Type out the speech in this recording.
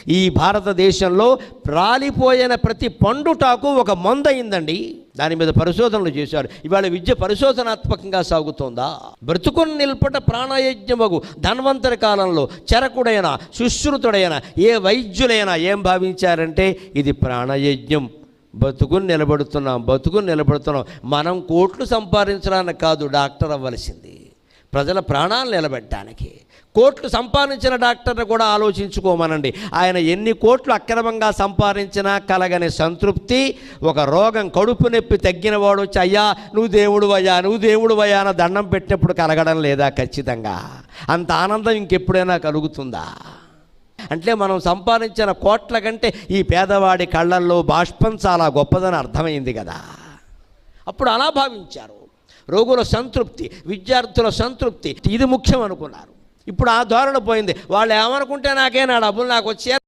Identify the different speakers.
Speaker 1: ఈ భారతదేశంలో రాలిపోయిన ప్రతి పండుటాకు ఒక మందు అయిందండి. దాని మీద పరిశోధనలు చేశారు. ఇవాళ విద్య పరిశోధనాత్మకంగా సాగుతోందా? బ్రతుకుని నిల్పట ప్రాణయజ్ఞమగు ధన్వంతరి కాలంలో చరకుడైన సుశ్రుతుడైన ఏ వైద్యులైనా ఏం భావించారంటే ఇది ప్రాణయజ్ఞం. బతుకుని నిలబడుతున్నాం. మనం కోట్లు సంపాదించడానికి కాదు డాక్టర్ అవ్వలసింది, ప్రజల ప్రాణాలు నిలబెట్టడానికి. కోట్లు సంపాదించిన డాక్టర్ని కూడా ఆలోచించుకోమనండి. ఆయన ఎన్ని కోట్లు అక్రమంగా సంపాదించినా కలగని సంతృప్తి, ఒక రోగం కడుపు నొప్పి తగ్గినవాడు వచ్చి అయ్యా నువ్వు దేవుడు అయ్యా అని దండం పెట్టినప్పుడు కలగడం లేదా? ఖచ్చితంగా. అంత ఆనందం ఇంకెప్పుడైనా కలుగుతుందా? అంటే మనం సంపాదించిన కోట్ల కంటే ఈ పేదవాడి కళ్ళల్లో బాష్పం చాలా గొప్పదని అర్థమైంది కదా. అప్పుడు అలా భావించారు. రోగుల సంతృప్తి, విద్యార్థుల సంతృప్తి ఇది ముఖ్యం అనుకున్నారు. ఇప్పుడు ఆ ధోరణి పోయింది. వాళ్ళు ఏమనుకుంటే నాకే నా డబ్బులు నాకు వచ్చే